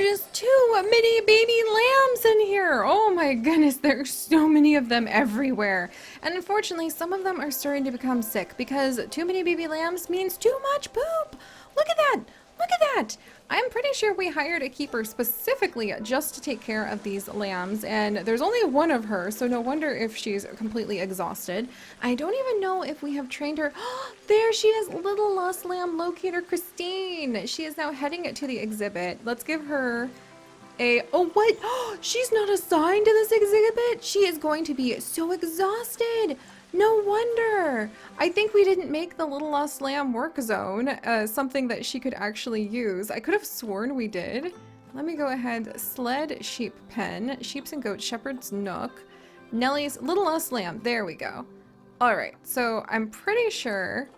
are just two mini baby lambs in here. Oh my goodness, there are so many of them everywhere. And unfortunately, some of them are starting to become sick because too many baby lambs means too much poop. Look at that. Look at that. I'm pretty sure we hired a keeper specifically just to take care of these lambs, and there's only one of her, so no wonder if she's completely exhausted. I don't even know if we have trained her. There she is, little lost lamb locator Christine. She is now heading to the exhibit. Let's give her a, oh what? She's not assigned to this exhibit? She is going to be so exhausted. No wonder. I think we didn't make the little lost lamb work zone something that she could actually use. I could have sworn we did. Let me go ahead. Sled, sheep pen, sheeps and goats, shepherd's nook, Nellie's little lost lamb. There we go. All right. So I'm pretty sure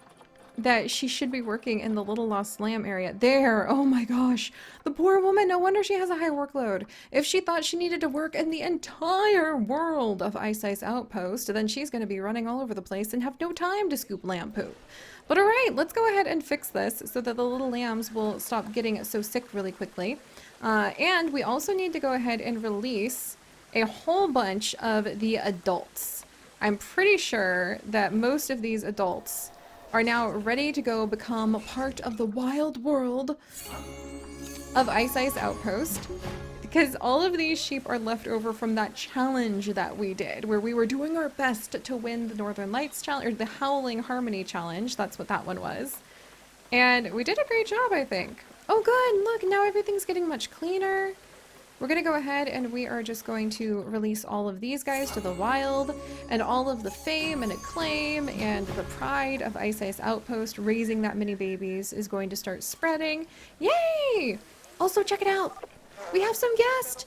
that she should be working in the little lost lamb area. There, oh my gosh, the poor woman, no wonder she has a high workload. If she thought she needed to work in the entire world of Ice Outpost, then she's going to be running all over the place and have no time to scoop lamb poop. But all right, let's go ahead and fix this so that the little lambs will stop getting so sick really quickly. And we also need to go ahead and release a whole bunch of the adults. I'm pretty sure that most of these adults are now ready to go become part of the wild world of Ice Outpost, because all of these sheep are left over from that challenge that we did, where we were doing our best to win the Northern Lights challenge, or the Howling Harmony challenge. That's what that one was. And we did a great job, I think. Oh good, look, now everything's getting much cleaner. We're going to go ahead and we are just going to release all of these guys to the wild, and all of the fame and acclaim and the pride of Ice Outpost raising that many babies is going to start spreading. Yay! Also, check it out. We have some guests.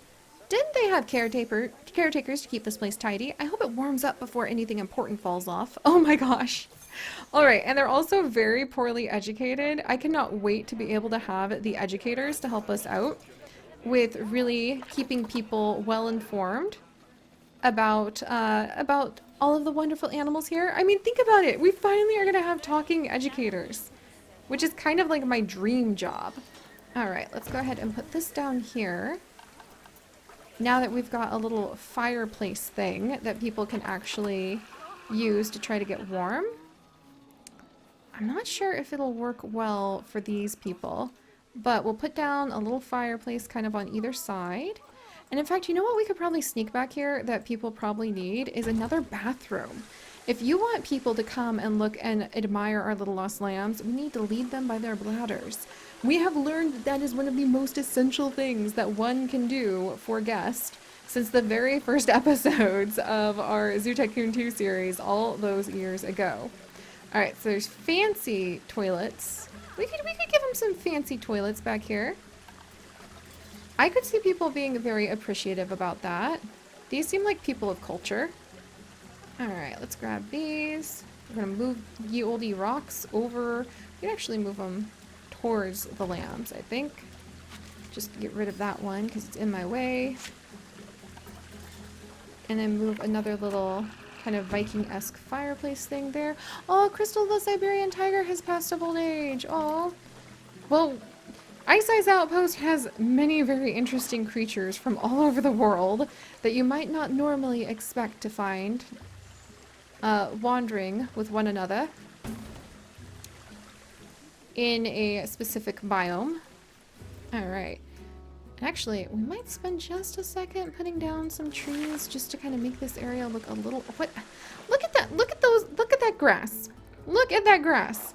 Didn't they have caretakers to keep this place tidy? I hope it warms up before anything important falls off. Oh my gosh. All right, and they're also very poorly educated. I cannot wait to be able to have the educators to help us out with really keeping people well informed about all of the wonderful animals here. I mean, think about it. We finally are going to have talking educators, which is kind of like my dream job. All right, let's go ahead and put this down here. Now that we've got a little fireplace thing that people can actually use to try to get warm. I'm not sure if it'll work well for these people, but we'll put down a little fireplace kind of on either side. And in fact, you know what we could probably sneak back here that people probably need is another bathroom. If you want people to come and look and admire our little lost lambs, we need to lead them by their bladders. We have learned that that is one of the most essential things that one can do for guests since the very first episodes of our Zoo Tycoon 2 series all those years ago. All right, so there's fancy toilets. We could give them some fancy toilets back here. I could see people being very appreciative about that. These seem like people of culture. Alright, let's grab these. We're gonna move ye olde rocks over. We can actually move them towards the lambs, I think. Just to get rid of that one because it's in my way. And then move another little kind of Viking-esque fireplace thing there. Oh, Crystal the Siberian tiger has passed of old age. Oh. Well, Ice Outpost has many very interesting creatures from all over the world that you might not normally expect to find wandering with one another in a specific biome. Alright. Actually, we might spend just a second putting down some trees just to kind of make this area look a little... What? Look at that! Look at those! Look at that grass! Look at that grass!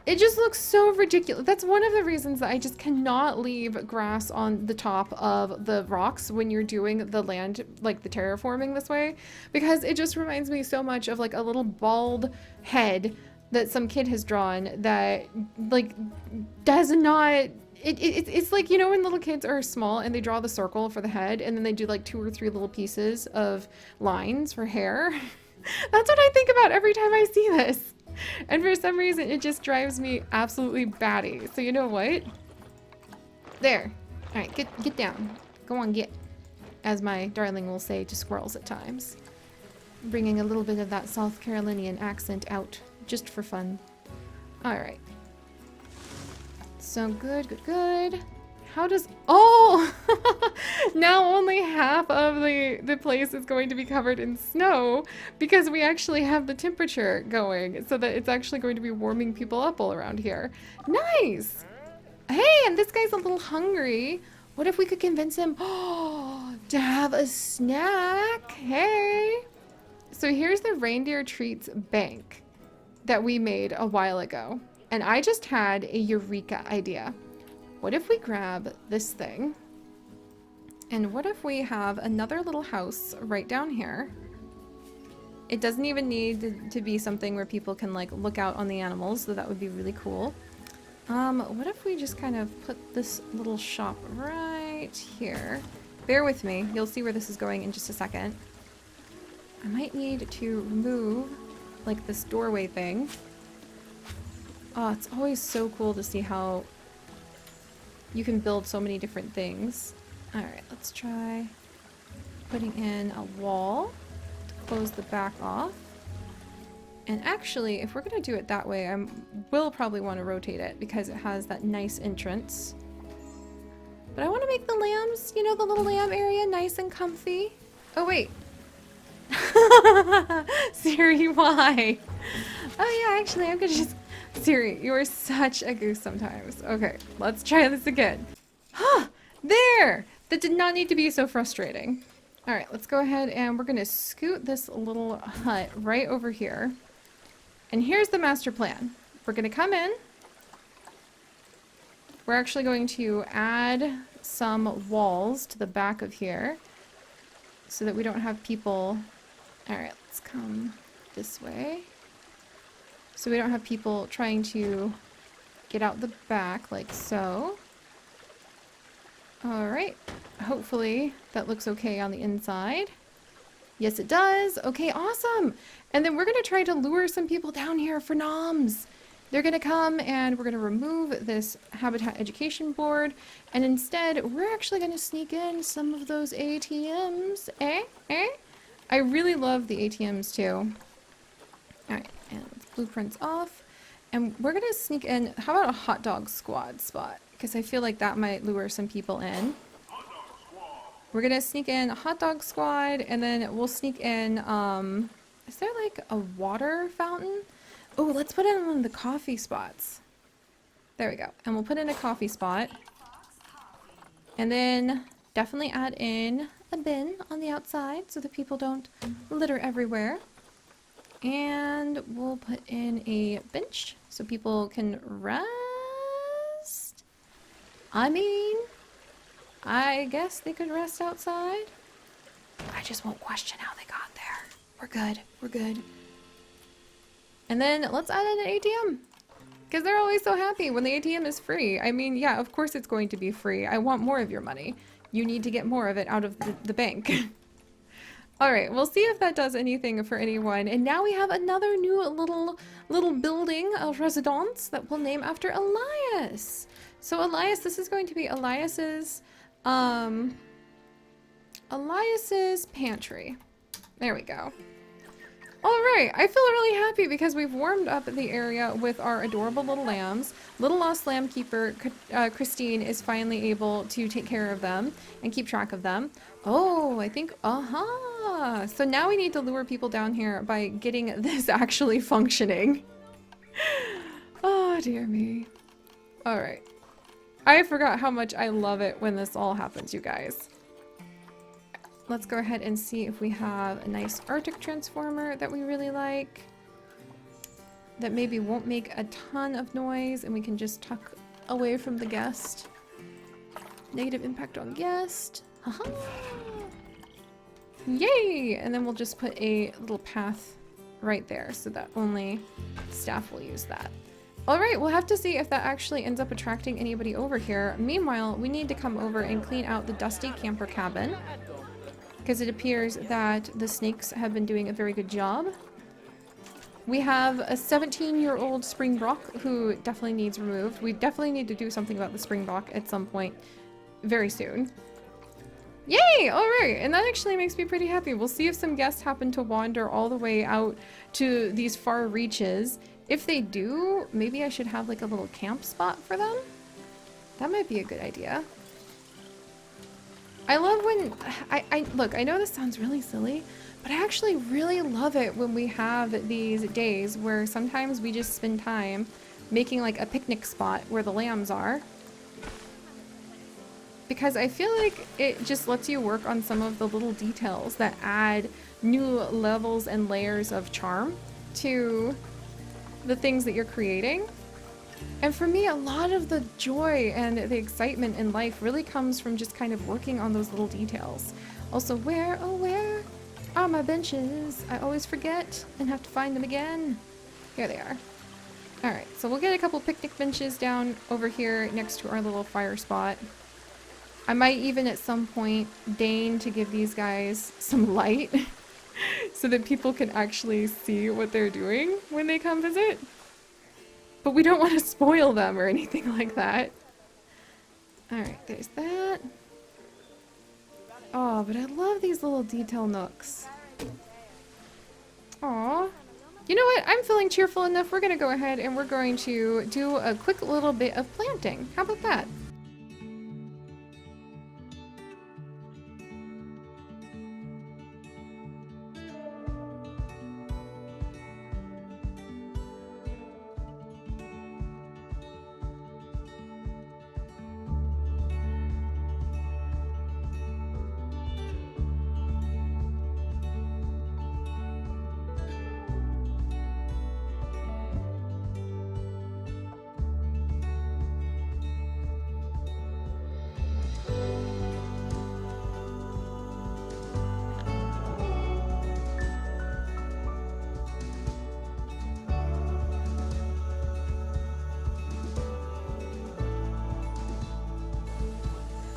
It just looks so ridiculous. That's one of the reasons that I just cannot leave grass on the top of the rocks when you're doing the land, like the terraforming this way, because it just reminds me so much of like a little bald head that some kid has drawn that like does not... It's like, you know, when little kids are small and they draw the circle for the head and then they do like 2 or 3 little pieces of lines for hair. That's what I think about every time I see this. And for some reason, it just drives me absolutely batty. So you know what? There. All right, get down. Go on, get. As my darling will say to squirrels at times. Bringing a little bit of that South Carolinian accent out just for fun. All right. So good, good, good. How does... Oh! Now only half of the place is going to be covered in snow because we actually have the temperature going so that it's actually going to be warming people up all around here. Nice! Hey, and this guy's a little hungry. What if we could convince him to have a snack? Hey! So here's the reindeer treats bank that we made a while ago. And I just had a eureka idea. What if we grab this thing? And what if we have another little house right down here? It doesn't even need to be something where people can like look out on the animals, so that would be really cool. What if we just kind of put this little shop right here? Bear with me. You'll see where this is going in just a second. I might need to remove like this doorway thing. Oh, it's always so cool to see how you can build so many different things. Alright, let's try putting in a wall to close the back off. And actually, if we're going to do it that way, I will probably want to rotate it because it has that nice entrance. But I want to make the lambs, you know, the little lamb area nice and comfy. Oh, wait. Seri, why? Oh, yeah, actually, I'm going to just... Seri, you are such a goose sometimes. Okay, let's try this again. Huh! There! That did not need to be so frustrating. Alright, let's go ahead and we're going to scoot this little hut right over here. And here's the master plan. We're going to come in. We're actually going to add some walls to the back of here so that we don't have people... Alright, let's come this way. So we don't have people trying to get out the back like so. Alright, hopefully that looks okay on the inside. Yes, it does. Okay, awesome. And then we're going to try to lure some people down here for noms. They're going to come and we're going to remove this habitat education board. And instead, we're actually going to sneak in some of those ATMs. I really love the ATMs too. Alright, and let's blueprints off. And we're going to sneak in, how about a hot dog squad spot? Because I feel like that might lure some people in. We're going to sneak in a hot dog squad, and then we'll sneak in, is there like a water fountain? Oh, let's put in one of the coffee spots. There we go. And we'll put in a coffee spot. And then definitely add in a bin on the outside so that people don't litter everywhere. And we'll put in a bench so people can rest. I mean, I guess they could rest outside. I just won't question how they got there. We're good. We're good. And then let's add in an ATM. Because they're always so happy when the ATM is free. I mean, yeah, of course it's going to be free. I want more of your money. You need to get more of it out of the bank. Alright, we'll see if that does anything for anyone. And now we have another new little building, a residence, that we'll name after Elias. So Elias, this is going to be Elias's pantry. There we go. Alright, I feel really happy because we've warmed up the area with our adorable little lambs. Little lost lamb keeper Christine is finally able to take care of them and keep track of them. Oh, I think, so now we need to lure people down here by getting this actually functioning. Oh, dear me. Alright. I forgot how much I love it when this all happens, you guys. Let's go ahead and see if we have a nice Arctic transformer that we really like. That maybe won't make a ton of noise and we can just tuck away from the guest. Negative impact on guest. Haha! Yay! And then we'll just put a little path right there so that only staff will use that. Alright, we'll have to see if that actually ends up attracting anybody over here. Meanwhile, we need to come over and clean out the dusty camper cabin. Because it appears that the snakes have been doing a very good job. We have a 17-year-old springbok who definitely needs removed. We definitely need to do something about the springbok at some point very soon. Yay! Alright, and that actually makes me pretty happy. We'll see if some guests happen to wander all the way out to these far reaches. If they do, maybe I should have like a little camp spot for them. That might be a good idea. I love when I look, I know this sounds really silly, but I actually really love it when we have these days where sometimes we just spend time making like a picnic spot where the lambs are. Because I feel like it just lets you work on some of the little details that add new levels and layers of charm to the things that you're creating. And for me, a lot of the joy and the excitement in life really comes from just kind of working on those little details. Also, where, oh where are my benches? I always forget and have to find them again. Here they are. Alright, so we'll get a couple picnic benches down over here next to our little fire spot. I might even at some point deign to give these guys some light so that people can actually see what they're doing when they come visit. But we don't want to spoil them or anything like that. Alright, there's that. Oh, but I love these little detail nooks. Aw. You know what? I'm feeling cheerful enough. We're going to go ahead and we're going to do a quick little bit of planting. How about that?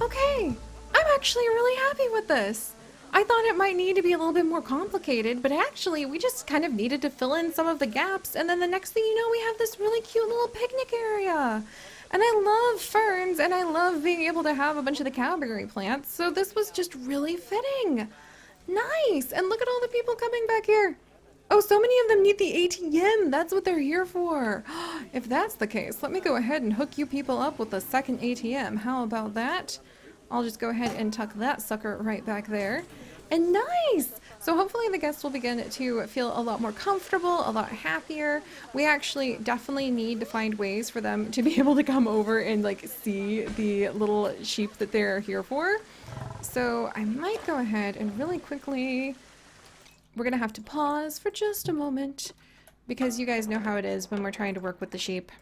Okay, I'm actually really happy with this. I thought it might need to be a little bit more complicated, but actually we just kind of needed to fill in some of the gaps, and then the next thing you know, we have this really cute little picnic area. And I love ferns, and I love being able to have a bunch of the cowberry plants, so this was just really fitting. Nice! And look at all the people coming back here. Oh, so many of them need the ATM. That's what they're here for. If that's the case, let me go ahead and hook you people up with a second ATM. How about that? I'll just go ahead and tuck that sucker right back there. And nice! So hopefully the guests will begin to feel a lot more comfortable, a lot happier. We actually definitely need to find ways for them to be able to come over and like see the little sheep that they're here for. So I might go ahead and really quickly, we're gonna have to pause for just a moment because you guys know how it is when we're trying to work with the sheep.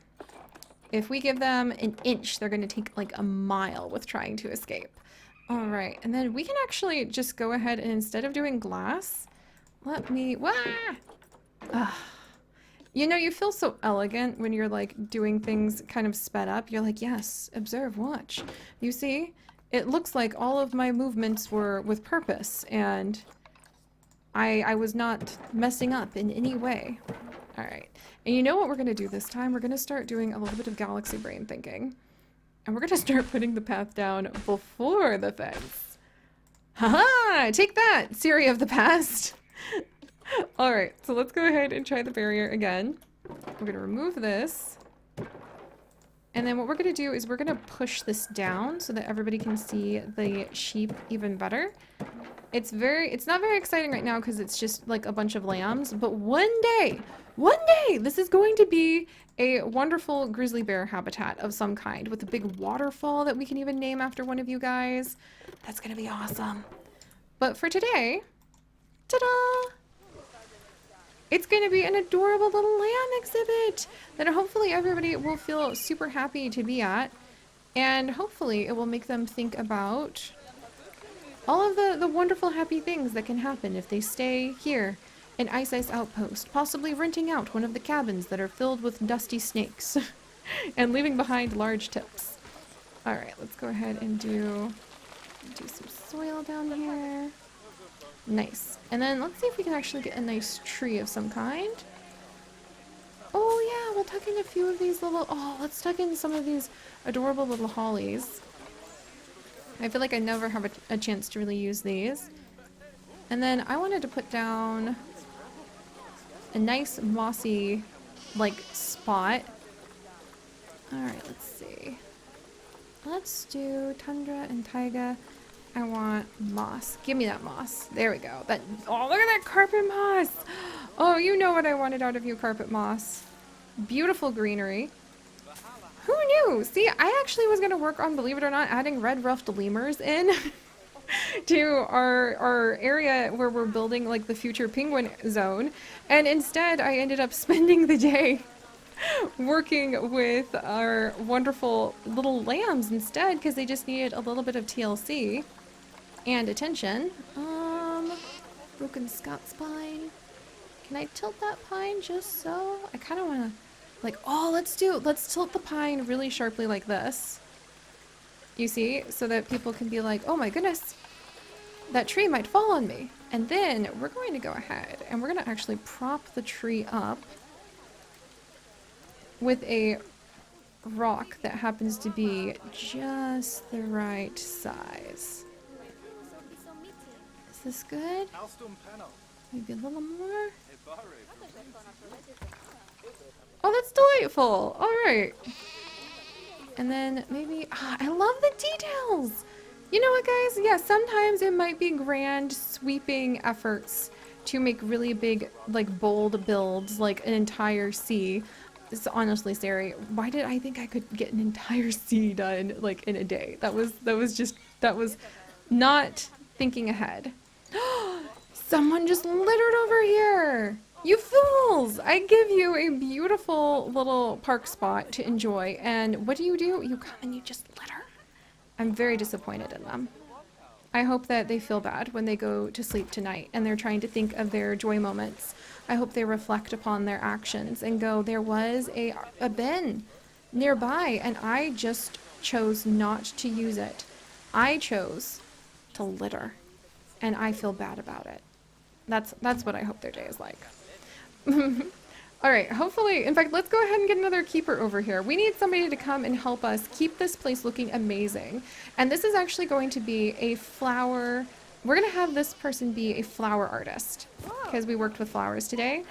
If we give them an inch, they're gonna take like a mile with trying to escape. All right, and then we can actually just go ahead and instead of doing glass, let me, wah! You know, you feel so elegant when you're like doing things kind of sped up. You're like, yes, observe, watch. You see, it looks like all of my movements were with purpose and I was not messing up in any way. All right, and you know what we're gonna do this time? We're gonna start doing a little bit of galaxy brain thinking. And we're gonna start putting the path down before the fence. Haha! Take that, Seri of the past! Alright, so let's go ahead and try the barrier again. We're gonna remove this. And then what we're gonna do is we're gonna push this down so that everybody can see the sheep even better. It's not very exciting right now because it's just like a bunch of lambs, but one day, this is going to be a wonderful grizzly bear habitat of some kind with a big waterfall that we can even name after one of you guys. That's gonna be awesome. But for today, ta-da! It's gonna be an adorable little lamb exhibit that hopefully everybody will feel super happy to be at. And hopefully it will make them think about all of the wonderful happy things that can happen if they stay here in Ice Outpost, possibly renting out one of the cabins that are filled with dusty snakes and leaving behind large tips. Alright, let's go ahead and do some soil down here. Nice. And then let's see if we can actually get a nice tree of some kind. Oh yeah, we'll tuck in a few of these little, let's tuck in some of these adorable little hollies. I feel like I never have a chance to really use these. And then I wanted to put down a nice mossy, like, spot. Alright, let's see. Let's do tundra and taiga. I want moss. Give me that moss. There we go. That. Oh, look at that carpet moss. Oh, you know what I wanted out of you, carpet moss. Beautiful greenery. Who knew? See, I actually was going to work on, believe it or not, adding red ruffed lemurs in to our area where we're building like the future penguin zone. And instead, I ended up spending the day working with our wonderful little lambs instead because they just needed a little bit of TLC and attention. Broken Scots pine. Can I tilt that pine just so? I kind of want to, like, oh, let's tilt the pine really sharply like this. You see? So that people can be like, oh my goodness, that tree might fall on me. And then we're going to go ahead and we're going to actually prop the tree up with a rock that happens to be just the right size. Is this good? Maybe a little more? Oh, that's delightful. All right. And then maybe, I love the details. You know what, guys? Yeah, sometimes it might be grand, sweeping efforts to make really big, like, bold builds, like an entire sea. This is honestly, Seri, why did I think I could get an entire sea done, like, in a day? That was not thinking ahead. Someone just littered over here! You fools! I give you a beautiful little park spot to enjoy, and what do? You come and you just litter. I'm very disappointed in them. I hope that they feel bad when they go to sleep tonight and they're trying to think of their joy moments. I hope they reflect upon their actions and go, there was a bin nearby and I just chose not to use it. I chose to litter and I feel bad about it. That's what I hope their day is like. All right, hopefully, in fact, let's go ahead and get another keeper over here. We need somebody to come and help us keep this place looking amazing. And this is actually going to be a flower. We're going to have this person be a flower artist because we worked with flowers today.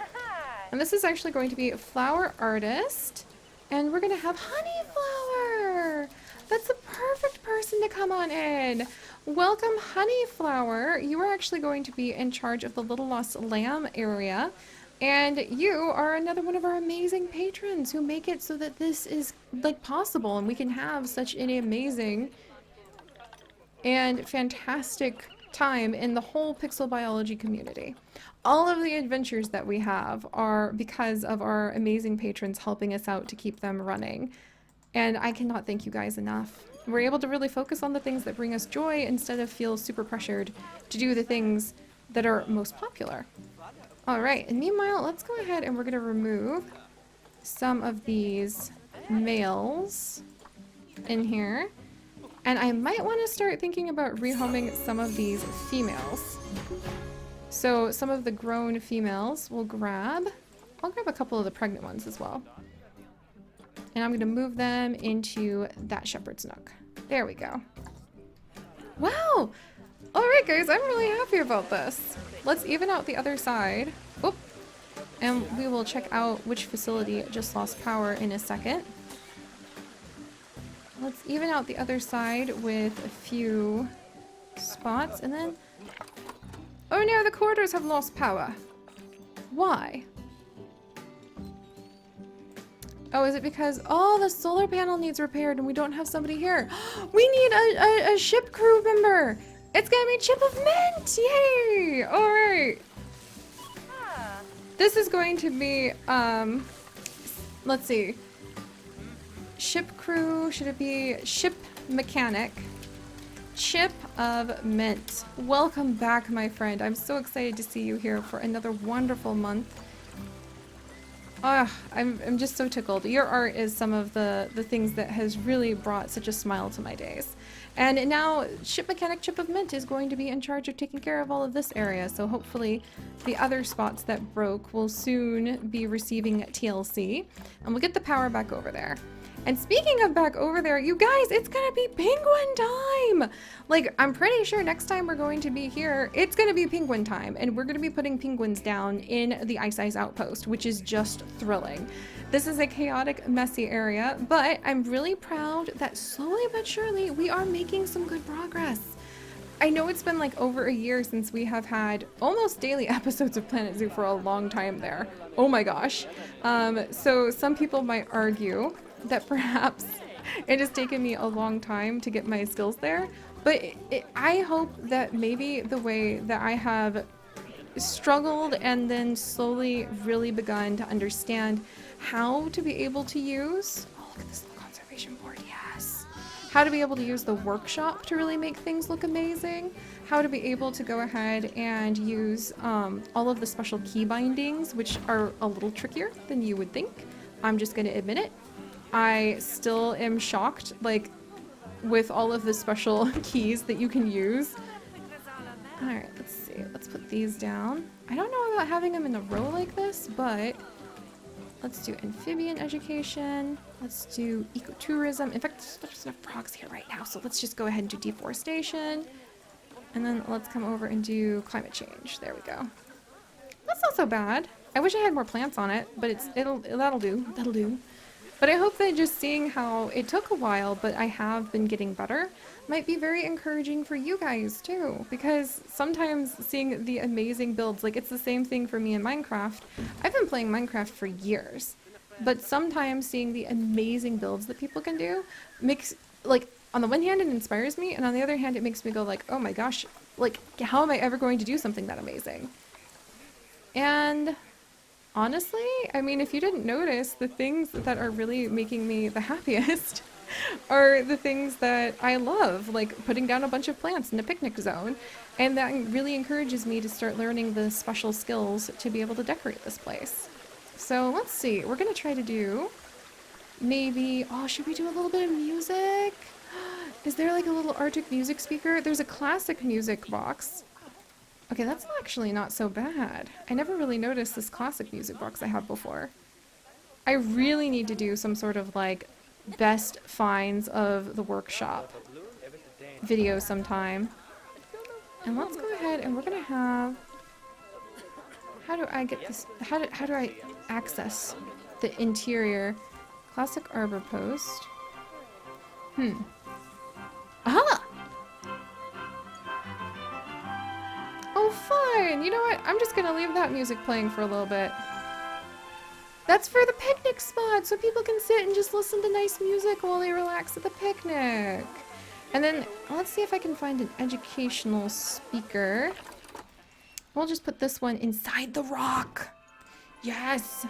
And this is actually going to be a flower artist. And we're going to have Honeyflower. That's the perfect person to come on in. Welcome, Honeyflower. You are actually going to be in charge of the Little Lost Lamb area. And you are another one of our amazing patrons who make it so that this is, like, possible and we can have such an amazing and fantastic time in the whole pixel biology community. All of the adventures that we have are because of our amazing patrons helping us out to keep them running. And I cannot thank you guys enough. We're able to really focus on the things that bring us joy instead of feel super pressured to do the things that are most popular. Alright, and meanwhile, let's go ahead and we're going to remove some of these males in here. And I might want to start thinking about rehoming some of these females. So some of the grown females we'll grab. I'll grab a couple of the pregnant ones as well. And I'm going to move them into that shepherd's nook. There we go. Wow! Alright guys, I'm really happy about this. Let's even out the other side. Oop. And we will check out which facility just lost power in a second. Let's even out the other side with a few spots and then... Oh no, the corridors have lost power. Why? Oh, is it because, oh, the solar panel needs repaired and we don't have somebody here? We need a ship crew member! It's gonna be Chip of Mint! Yay! Alright. This is going to be, let's see. Ship crew, should it be ship mechanic? Chip of Mint. Welcome back, my friend. I'm so excited to see you here for another wonderful month. I'm just so tickled. Your art is some of the things that has really brought such a smile to my days. And now Ship Mechanic Chip of Mint is going to be in charge of taking care of all of this area, so hopefully the other spots that broke will soon be receiving TLC, and we'll get the power back over there. And speaking of back over there, you guys, it's gonna be penguin time! Like, I'm pretty sure next time we're going to be here, it's gonna be penguin time, and we're gonna be putting penguins down in the Ice Outpost, which is just thrilling. This is a chaotic, messy area, but I'm really proud that slowly but surely we are making some good progress. I know it's been like over a year since we have had almost daily episodes of Planet Zoo for a long time there. Oh my gosh. So some people might argue that perhaps it has taken me a long time to get my skills there, but I hope that maybe the way that I have struggled and then slowly really begun to understand how to be able to use, oh look at this little conservation board, yes, how to be able to use the workshop to really make things look amazing, how to be able to go ahead and use all of the special key bindings, which are a little trickier than you would think. I'm just going to admit it. I still am shocked, like, with all of the special keys that you can use. Alright, let's see. Let's put these down. I don't know about having them in a row like this, but let's do amphibian education. Let's do ecotourism. In fact, there's enough frogs here right now, so let's just go ahead and do deforestation. And then let's come over and do climate change. There we go. That's not so bad. I wish I had more plants on it, but that'll do. That'll do. But I hope that just seeing how it took a while, but I have been getting better, might be very encouraging for you guys too. Because sometimes seeing the amazing builds, like it's the same thing for me in Minecraft. I've been playing Minecraft for years, but sometimes seeing the amazing builds that people can do makes, like, on the one hand it inspires me, and on the other hand it makes me go like, oh my gosh, like how am I ever going to do something that amazing? And honestly, I mean, if you didn't notice, the things that are really making me the happiest are the things that I love, like putting down a bunch of plants in a picnic zone. And that really encourages me to start learning the special skills to be able to decorate this place. So let's see, we're gonna try to do maybe, oh, should we do a little bit of music? Is there like a little Arctic music speaker? There's a classic music box. Okay, that's actually not so bad. I never really noticed this classic music box I had before. I really need to do some sort of like best finds of the workshop video sometime. And let's go ahead and we're gonna have, how do I get this, how do I access the interior? Classic arbor post. Aha! Oh, fun! You know what? I'm just gonna leave that music playing for a little bit. That's for the picnic spot, so people can sit and just listen to nice music while they relax at the picnic. And then, let's see if I can find an educational speaker. We'll just put this one inside the rock. Yes!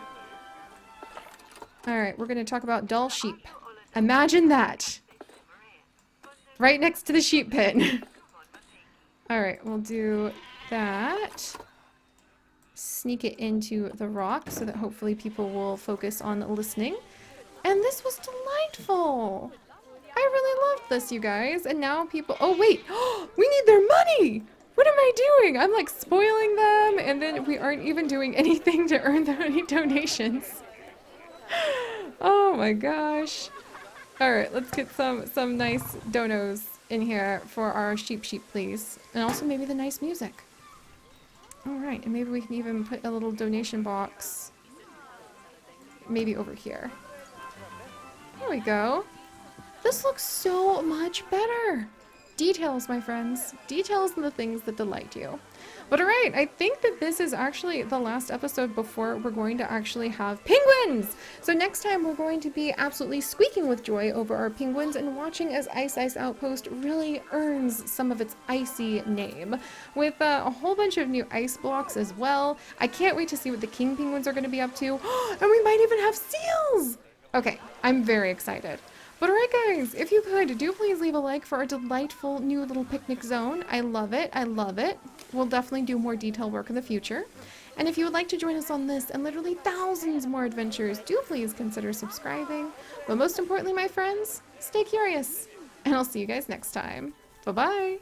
Alright, we're gonna talk about dull sheep. Imagine that! Right next to the sheep pen. Alright, we'll do that. Sneak it into the rock so that hopefully people will focus on listening. And this was delightful! I really loved this, you guys. And now people... Oh, wait! We need their money! What am I doing? I'm like spoiling them, and then we aren't even doing anything to earn any donations. Oh my gosh. Alright, let's get some nice donos in here for our sheep, please. And also maybe the nice music. Alright, and maybe we can even put a little donation box maybe over here. There we go. This looks so much better. Details, my friends. Details and the things that delight you. But alright, I think that this is actually the last episode before we're going to actually have penguins! So next time we're going to be absolutely squeaking with joy over our penguins and watching as Ice Outpost really earns some of its icy name. With a whole bunch of new ice blocks as well. I can't wait to see what the king penguins are going to be up to. And we might even have seals! Okay, I'm very excited. But alright guys, if you could, do please leave a like for our delightful new little picnic zone. I love it, I love it. We'll definitely do more detail work in the future. And if you would like to join us on this and literally thousands more adventures, do please consider subscribing. But most importantly, my friends, stay curious. And I'll see you guys next time. Bye-bye!